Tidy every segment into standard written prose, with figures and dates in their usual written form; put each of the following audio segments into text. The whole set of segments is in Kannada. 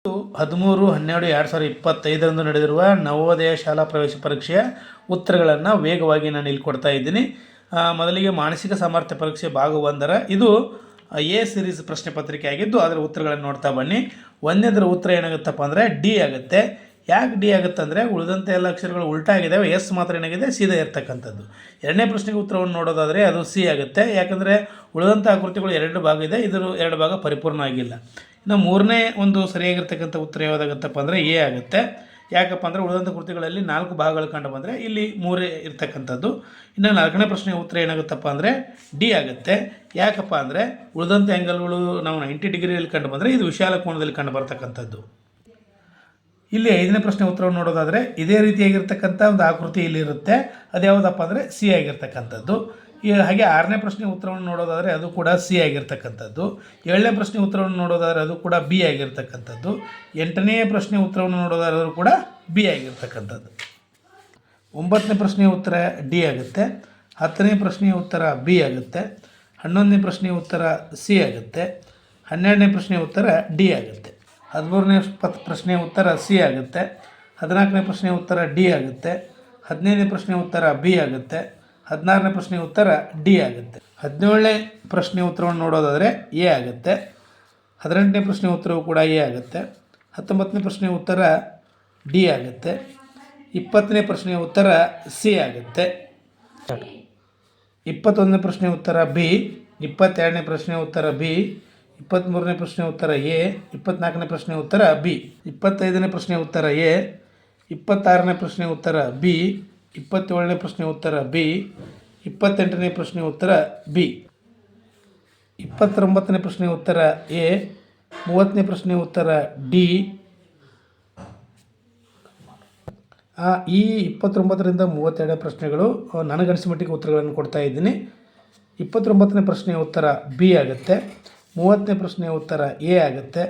13/12/2025 ನಡೆದಿರುವ ನವೋದಯ ಶಾಲಾ ಪ್ರವೇಶ ಪರೀಕ್ಷೆಯ ಉತ್ತರಗಳನ್ನು ವೇಗವಾಗಿ ನಾನು ಇಲ್ಲಿ ಕೊಡ್ತಾ ಇದ್ದೀನಿ. ಮೊದಲಿಗೆ ಮಾನಸಿಕ ಸಾಮರ್ಥ್ಯ ಪರೀಕ್ಷೆ ಭಾಗ 1 ಇದು ಎ ಸಿರೀಸ್ ಪ್ರಶ್ನೆ ಪತ್ರಿಕೆ ಆಗಿದ್ದು ಅದರ ಉತ್ತರಗಳನ್ನು ನೋಡ್ತಾ ಬನ್ನಿ. ಒಂದನೇದರ ಉತ್ತರ ಏನಾಗುತ್ತಪ್ಪ ಅಂದರೆ ಡಿ ಆಗುತ್ತೆ. ಯಾಕೆ ಡಿ ಆಗುತ್ತೆ ಅಂದರೆ ಉಳಿದಂಥ ಎಲ್ಲ ಅಕ್ಷರಗಳು ಉಲ್ಟಾ ಆಗಿದ್ದಾವೆ, ಎಸ್ ಮಾತ್ರ ಏನಾಗಿದೆ ಸೀದಾ ಇರ್ತಕ್ಕಂಥದ್ದು. ಎರಡನೇ ಪ್ರಶ್ನೆಗೆ ಉತ್ತರವನ್ನು ನೋಡೋದಾದರೆ ಅದು ಸಿ ಆಗುತ್ತೆ. ಯಾಕಂದರೆ ಉಳಿದಂಥ ಆಕೃತಿಗಳು 2 ಭಾಗ ಇದೆ, ಇದರ 2 ಭಾಗ ಪರಿಪೂರ್ಣ ಆಗಿಲ್ಲ. ಇನ್ನು ಮೂರನೇ ಒಂದು ಸರಿಯಾಗಿರ್ತಕ್ಕಂಥ ಉತ್ತರ ಯಾವುದಾಗುತ್ತಪ್ಪ ಅಂದರೆ ಎ ಆಗುತ್ತೆ. ಯಾಕಪ್ಪ ಅಂದರೆ ಉಳಿದಂಥ ಕೃತಿಗಳಲ್ಲಿ 4 ಭಾಗಗಳು ಕಂಡು ಬಂದರೆ ಇಲ್ಲಿ 3 ಇರ್ತಕ್ಕಂಥದ್ದು. ಇನ್ನು 4ನೇ ಪ್ರಶ್ನೆಯ ಉತ್ತರ ಏನಾಗುತ್ತಪ್ಪ ಅಂದರೆ ಡಿ ಆಗುತ್ತೆ. ಯಾಕಪ್ಪ ಅಂದರೆ ಉಳಿದಂಥ ಆ್ಯಂಗಲ್ಗಳು ನಾವು 90 ಡಿಗ್ರಿಯಲ್ಲಿ ಕಂಡು ಬಂದರೆ ಇದು ವಿಶಾಲ ಕೋನದಲ್ಲಿ ಕಂಡು ಬರ್ತಕ್ಕಂಥದ್ದು. ಇಲ್ಲಿ 5ನೇ ಪ್ರಶ್ನೆ ಉತ್ತರವನ್ನು ನೋಡೋದಾದರೆ ಇದೇ ರೀತಿಯಾಗಿರ್ತಕ್ಕಂಥ ಒಂದು ಆಕೃತಿ ಇಲ್ಲಿರುತ್ತೆ, ಅದು ಯಾವುದಪ್ಪ ಅಂದರೆ ಸಿ ಆಗಿರ್ತಕ್ಕಂಥದ್ದು. ಹಾಗೆ 6ನೇ ಪ್ರಶ್ನೆ ಉತ್ತರವನ್ನು ನೋಡೋದಾದರೆ ಅದು ಕೂಡ ಸಿ ಆಗಿರ್ತಕ್ಕಂಥದ್ದು. 7ನೇ ಪ್ರಶ್ನೆ ಉತ್ತರವನ್ನು ನೋಡೋದಾದರೆ ಅದು ಕೂಡ ಬಿ ಆಗಿರ್ತಕ್ಕಂಥದ್ದು. 8ನೇ ಪ್ರಶ್ನೆ ಉತ್ತರವನ್ನು ನೋಡೋದಾದರೆ ಅದು ಕೂಡ ಬಿ ಆಗಿರ್ತಕ್ಕಂಥದ್ದು. 9ನೇ ಪ್ರಶ್ನೆಯ ಉತ್ತರ ಡಿ ಆಗುತ್ತೆ. 10ನೇ ಪ್ರಶ್ನೆಯ ಉತ್ತರ ಬಿ ಆಗುತ್ತೆ. 11ನೇ ಪ್ರಶ್ನೆಯ ಉತ್ತರ ಸಿ ಆಗುತ್ತೆ. 12ನೇ ಪ್ರಶ್ನೆಯ ಉತ್ತರ ಡಿ ಆಗುತ್ತೆ. 13ನೇ ಪ್ರಶ್ನೆಯ ಉತ್ತರ ಸಿ ಆಗುತ್ತೆ. 14ನೇ ಪ್ರಶ್ನೆಯ ಉತ್ತರ ಡಿ ಆಗುತ್ತೆ. 15ನೇ ಪ್ರಶ್ನೆಯ ಉತ್ತರ ಬಿ ಆಗುತ್ತೆ. 16ನೇ ಪ್ರಶ್ನೆಯ ಉತ್ತರ ಡಿ ಆಗುತ್ತೆ. 17ನೇ ಪ್ರಶ್ನೆಯ ಉತ್ತರವನ್ನು ನೋಡೋದಾದರೆ ಎ ಆಗುತ್ತೆ. 18ನೇ ಪ್ರಶ್ನೆಯ ಉತ್ತರವು ಕೂಡ ಎ ಆಗುತ್ತೆ. 19ನೇ ಪ್ರಶ್ನೆಯ ಉತ್ತರ ಡಿ ಆಗುತ್ತೆ. 20ನೇ ಪ್ರಶ್ನೆಯ ಉತ್ತರ ಸಿ ಆಗುತ್ತೆ. 21ನೇ ಪ್ರಶ್ನೆಯ ಉತ್ತರ ಬಿ. 22ನೇ ಪ್ರಶ್ನೆಯ ಉತ್ತರ ಬಿ. 23ನೇ ಪ್ರಶ್ನೆಯ ಉತ್ತರ ಎ. 24ನೇ ಪ್ರಶ್ನೆಯ ಉತ್ತರ ಬಿ. 25ನೇ ಪ್ರಶ್ನೆಯ ಉತ್ತರ ಎ. 26ನೇ ಪ್ರಶ್ನೆಯ ಉತ್ತರ ಬಿ. 27ನೇ ಪ್ರಶ್ನೆಯ ಉತ್ತರ ಬಿ. 28ನೇ ಪ್ರಶ್ನೆಯ ಉತ್ತರ ಬಿ. 29ನೇ ಪ್ರಶ್ನೆಯ ಉತ್ತರ ಎ. 30ನೇ ಪ್ರಶ್ನೆಯ ಉತ್ತರ ಡಿ. ಈ 29ರಿಂದ 32ನೇ ಪ್ರಶ್ನೆಗಳು ನನಗನಿಸಿದ ಮಟ್ಟಿಗೆ ಉತ್ತರಗಳನ್ನು ಕೊಡ್ತಾ ಇದ್ದೀನಿ. 29ನೇ ಪ್ರಶ್ನೆಯ ಉತ್ತರ ಬಿ ಆಗುತ್ತೆ. 30ನೇ ಪ್ರಶ್ನೆಯ ಉತ್ತರ ಎ ಆಗುತ್ತೆ.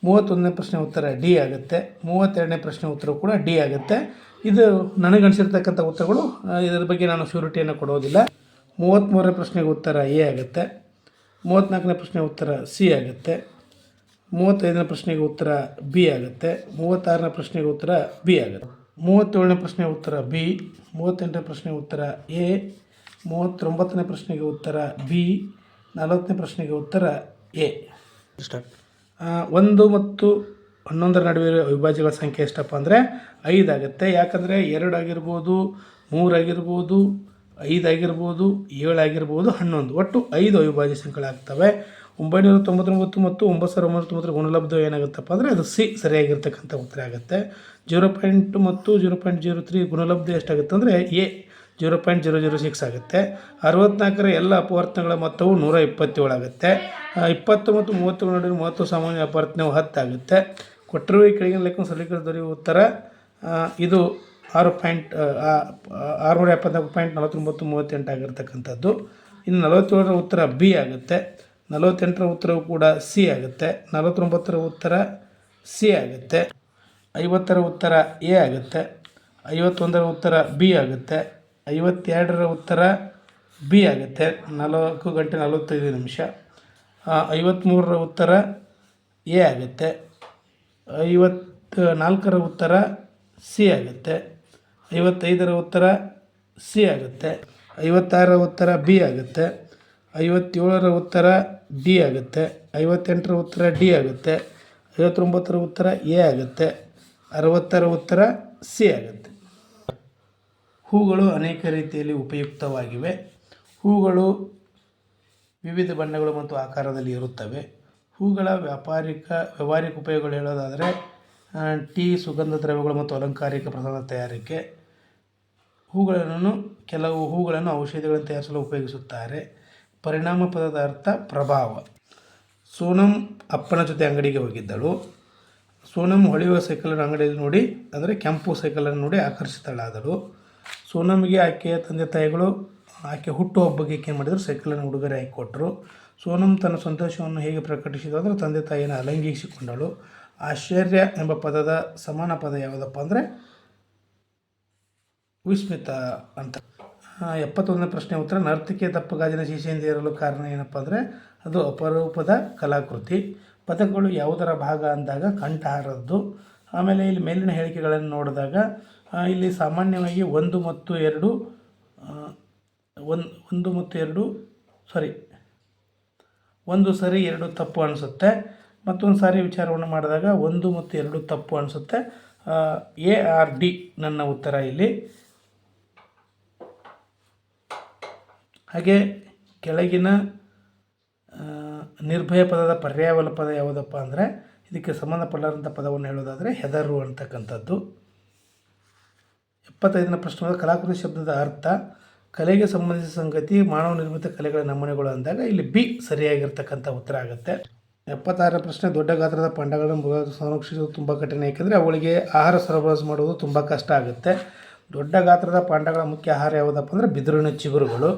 31ನೇ ಪ್ರಶ್ನೆಯ ಉತ್ತರ ಡಿ ಆಗುತ್ತೆ. 32ನೇ ಪ್ರಶ್ನೆಯ ಉತ್ತರ ಕೂಡ ಡಿ ಆಗುತ್ತೆ. ಇದು ನನಗನಿಸಿರ್ತಕ್ಕಂಥ ಉತ್ತರಗಳು, ಇದರ ಬಗ್ಗೆ ನಾನು ಶ್ಯೂರಿಟಿಯನ್ನು ಕೊಡೋದಿಲ್ಲ. 33ನೇ ಪ್ರಶ್ನೆಗೆ ಉತ್ತರ ಎ ಆಗುತ್ತೆ. 34ನೇ ಪ್ರಶ್ನೆಯ ಉತ್ತರ ಸಿ ಆಗುತ್ತೆ. 35ನೇ ಪ್ರಶ್ನೆಗೆ ಉತ್ತರ ಬಿ ಆಗುತ್ತೆ. 36ನೇ ಪ್ರಶ್ನೆಗೆ ಉತ್ತರ ಬಿ ಆಗುತ್ತೆ. 37ನೇ ಪ್ರಶ್ನೆಯ ಉತ್ತರ ಬಿ. 38ನೇ ಪ್ರಶ್ನೆಯ ಉತ್ತರ ಎ. 39ನೇ ಪ್ರಶ್ನೆಗೆ ಉತ್ತರ ಬಿ. 40ನೇ ಪ್ರಶ್ನೆಗೆ ಉತ್ತರ ಎ. 1 ಮತ್ತು 11ರ ನಡುವೆ ಅವಿಭಾಜ್ಯಗಳ ಸಂಖ್ಯೆ ಎಷ್ಟಪ್ಪ ಅಂದರೆ 5 ಆಗುತ್ತೆ. ಯಾಕಂದರೆ 2 ಆಗಿರ್ಬೋದು, 3 ಆಗಿರ್ಬೋದು, 5 ಆಗಿರ್ಬೋದು, 7 ಆಗಿರ್ಬೋದು, 11 ಒಟ್ಟು 5 ಅವಿಭಾಜ್ಯ ಸಂಖ್ಯೆಗಳಾಗ್ತವೆ. 999 ಮತ್ತು 9999 ಗುಣಲಬ್ಧ ಏನಾಗುತ್ತಪ್ಪ ಅಂದರೆ ಅದು ಸಿ ಸರಿಯಾಗಿರ್ತಕ್ಕಂಥ ಉತ್ತರ ಆಗುತ್ತೆ. 0. ಮತ್ತು 0.03 ಗುಣಲಬ್ಧ ಎಷ್ಟಾಗುತ್ತೆ ಅಂದರೆ ಎ 0.006 ಆಗುತ್ತೆ. 64ರ ಎಲ್ಲ ಅಪವರ್ತನಗಳ ಮೊತ್ತವು 127 ಆಗುತ್ತೆ. 20 ಮತ್ತು 30 ನಡುವೆ ಮೊತ್ತ ಸಾಮಾನ್ಯ ಅಪವರ್ತನವು 10 ಆಗುತ್ತೆ. ಕೊಟ್ಟಿರುವ ಈ ಕೆಳಗಿನ ಲೆಕ್ಕ ಸರಳೀಕರಿಸಿ ದೊರೆಯುವ ಉತ್ತರ ಇದು 674.4938 ಆಗಿರ್ತಕ್ಕಂಥದ್ದು. ಇನ್ನು 47ರ ಉತ್ತರ ಬಿ ಆಗುತ್ತೆ. 48ರ ಉತ್ತರವು ಕೂಡ ಸಿ ಆಗುತ್ತೆ. 49ರ ಉತ್ತರ ಸಿ ಆಗುತ್ತೆ. 50ರ ಉತ್ತರ ಎ ಆಗುತ್ತೆ. 51ರ ಉತ್ತರ ಬಿ ಆಗುತ್ತೆ. 52ರ ಉತ್ತರ ಬಿ ಆಗುತ್ತೆ. 4 ಗಂಟೆ 45 ನಿಮಿಷ. 53ರ ಉತ್ತರ ಎ ಆಗುತ್ತೆ. 54ರ ಉತ್ತರ ಸಿ ಆಗುತ್ತೆ. 55ರ ಉತ್ತರ ಸಿ ಆಗುತ್ತೆ. 56ರ ಉತ್ತರ ಬಿ ಆಗುತ್ತೆ. 57ರ ಉತ್ತರ ಡಿ ಆಗುತ್ತೆ. 58ರ ಉತ್ತರ ಡಿ ಆಗುತ್ತೆ. 59ರ ಉತ್ತರ ಎ ಆಗುತ್ತೆ. 60ರ ಉತ್ತರ ಸಿ ಆಗುತ್ತೆ. ಹೂಗಳು ಅನೇಕ ರೀತಿಯಲ್ಲಿ ಉಪಯುಕ್ತವಾಗಿವೆ. ಹೂಗಳು ವಿವಿಧ ಬಣ್ಣಗಳು ಮತ್ತು ಆಕಾರದಲ್ಲಿ ಇರುತ್ತವೆ. ಹೂಗಳ ವ್ಯಾವಹಾರಿಕ ಉಪಯೋಗಗಳು ಹೇಳೋದಾದರೆ ಟೀ, ಸುಗಂಧ ದ್ರವ್ಯಗಳು ಮತ್ತು ಅಲಂಕಾರಿಕ ಪ್ರಸಾದ ತಯಾರಿಕೆ. ಕೆಲವು ಹೂಗಳನ್ನು ಔಷಧಿಗಳನ್ನು ತಯಾರಿಸಲು ಉಪಯೋಗಿಸುತ್ತಾರೆ. ಪರಿಣಾಮ ಪದದ ಅರ್ಥ ಪ್ರಭಾವ. ಸೋನಮ್ ಅಪ್ಪನ ಜೊತೆ ಅಂಗಡಿಗೆ ಹೋಗಿದ್ದಳು. ಸೋನಮ್ ಹೊಳೆಯುವ ಸೈಕಲನ್ನು ಅಂಗಡಿಯಲ್ಲಿ ನೋಡಿ, ಅಂದರೆ ಕೆಂಪು ಸೈಕಲನ್ನು ನೋಡಿ ಆಕರ್ಷಿತಳಾದಳು. ಸೋನಮ್ಗೆ ಆಕೆಯ ತಂದೆ ತಾಯಿಗಳು ಆಕೆ ಹುಟ್ಟುಹಬ್ಬಕ್ಕೆ ಏನು ಮಾಡಿದರು, ಸೈಕಲನ್ನು ಉಡುಗೊರೆ ಹಾಕಿ ಕೊಟ್ಟರು. ಸೋನಮ್ ತನ್ನ ಸಂತೋಷವನ್ನು ಹೇಗೆ ಪ್ರಕಟಿಸಿದ ಅಂದರೆ ತಂದೆ ತಾಯಿಯನ್ನು ಅಲಂಘಿಸಿಕೊಂಡಳು. ಆಶ್ಚರ್ಯ ಎಂಬ ಪದದ ಸಮಾನ ಪದ ಯಾವುದಪ್ಪ ಅಂದರೆ ವಿಸ್ಮಿತ ಅಂತ. 71ನೇ ಪ್ರಶ್ನೆ ಉತ್ತರ ನರ್ತಕಿಯ ದಪ್ಪ ಗಾಜಿನ ಸೀಸೆಯಿಂದ ಇರಲು ಕಾರಣ ಏನಪ್ಪ ಅಂದರೆ ಅದು ಅಪರೂಪದ ಕಲಾಕೃತಿ. ಪದಗಳು ಯಾವುದರ ಭಾಗ ಅಂದಾಗ ಕಂಠಹಾರದ್ದು. ಆಮೇಲೆ ಇಲ್ಲಿ ಮೇಲಿನ ಹೇಳಿಕೆಗಳನ್ನು ನೋಡಿದಾಗ ಇಲ್ಲಿ ಸಾಮಾನ್ಯವಾಗಿ ಒಂದು ಮತ್ತು ಎರಡು ಒಂದು ಸರಿ ಎರಡು ತಪ್ಪು ಅನಿಸುತ್ತೆ. ಮತ್ತೊಂದು ಸಾರಿ ವಿಚಾರವನ್ನು ಮಾಡಿದಾಗ 1 ಮತ್ತು 2 ತಪ್ಪು ಅನಿಸುತ್ತೆ. ಎ ಆರ್ ಡಿ ನನ್ನ ಉತ್ತರ ಇಲ್ಲಿ. ಹಾಗೆ ಕೆಳಗಿನ ನಿರ್ಭಯ ಪದದ ಪರ್ಯಾಯವಲ ಪದ ಯಾವುದಪ್ಪ ಅಂದರೆ ಇದಕ್ಕೆ ಸಂಬಂಧಪಟ್ಟಂಥ ಪದವನ್ನು ಹೇಳೋದಾದರೆ ಹೆದರು ಅಂತಕ್ಕಂಥದ್ದು. 75ನೇ ಪ್ರಶ್ನೆ, ಕಲಾಕೃತಿ ಶಬ್ದದ ಅರ್ಥ. ಕಲೆಗೆ ಸಂಬಂಧಿಸಿದ ಸಂಗತಿ, ಮಾನವ ನಿರ್ಮಿತ ಕಲೆಗಳ ನಮೂನೆಗಳು ಅಂದಾಗ ಇಲ್ಲಿ ಬಿ ಸರಿಯಾಗಿರ್ತಕ್ಕಂಥ ಉತ್ತರ ಆಗುತ್ತೆ. 76ನೇ ಪ್ರಶ್ನೆ, ದೊಡ್ಡ ಗಾತ್ರದ ಪಾಂಡಗಳನ್ನು ಸಂರಕ್ಷಿಸುವುದು ತುಂಬ ಕಠಿಣ, ಏಕೆಂದರೆ ಅವುಗಳಿಗೆ ಆಹಾರ ಸರಬರಾಜು ಮಾಡುವುದು ತುಂಬ ಕಷ್ಟ ಆಗುತ್ತೆ. ದೊಡ್ಡ ಗಾತ್ರದ ಪಾಂಡಗಳ ಮುಖ್ಯ ಆಹಾರ ಯಾವುದಪ್ಪ ಅಂದರೆ ಬಿದಿರಿನ ಚಿಗುರುಗಳು.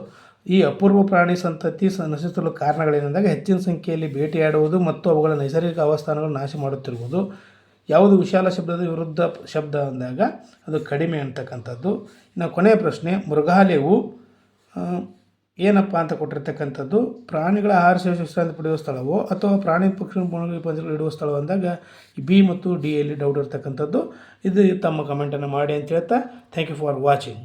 ಈ ಅಪೂರ್ವ ಪ್ರಾಣಿ ಸಂತತಿ ನಶಿಸಲು ಕಾರಣಗಳೇನೆಂದಾಗ ಹೆಚ್ಚಿನ ಸಂಖ್ಯೆಯಲ್ಲಿ ಬೇಟೆಯಾಡುವುದು ಮತ್ತು ಅವುಗಳ ನೈಸರ್ಗಿಕ ಆವಾಸಸ್ಥಾನಗಳನ್ನು ನಾಶ ಮಾಡುತ್ತಿರುವುದು. ಯಾವುದು ವಿಶಾಲ ಶಬ್ದದ ವಿರುದ್ಧ ಶಬ್ದ ಅಂದಾಗ ಅದು ಕಡಿಮೆ ಅಂತಕ್ಕಂಥದ್ದು. ಇನ್ನು ಕೊನೆಯ ಪ್ರಶ್ನೆ, ಮೃಗಾಲಯವು ಏನಪ್ಪ ಅಂತ ಕೊಟ್ಟಿರ್ತಕ್ಕಂಥದ್ದು ಪ್ರಾಣಿಗಳ ಆಹಾರ ಸೇವಿಸಿ ವಿಶ್ರಾಂತಿ ಪಡೆಯುವ ಸ್ಥಳವೋ ಅಥವಾ ಪ್ರಾಣಿ ಪಕ್ಷಿಗಳು ಇಡುವ ಸ್ಥಳವೋ ಅಂದಾಗ ಬಿ ಮತ್ತು ಡಿ ಯಲ್ಲಿ ಡೌಟ್ ಇರ್ತಕ್ಕಂಥದ್ದು. ಇದು ತಮ್ಮ ಕಮೆಂಟನ್ನು ಮಾಡಿ ಅಂತ ಹೇಳ್ತಾ ಥ್ಯಾಂಕ್ ಯು ಫಾರ್ ವಾಚಿಂಗ್.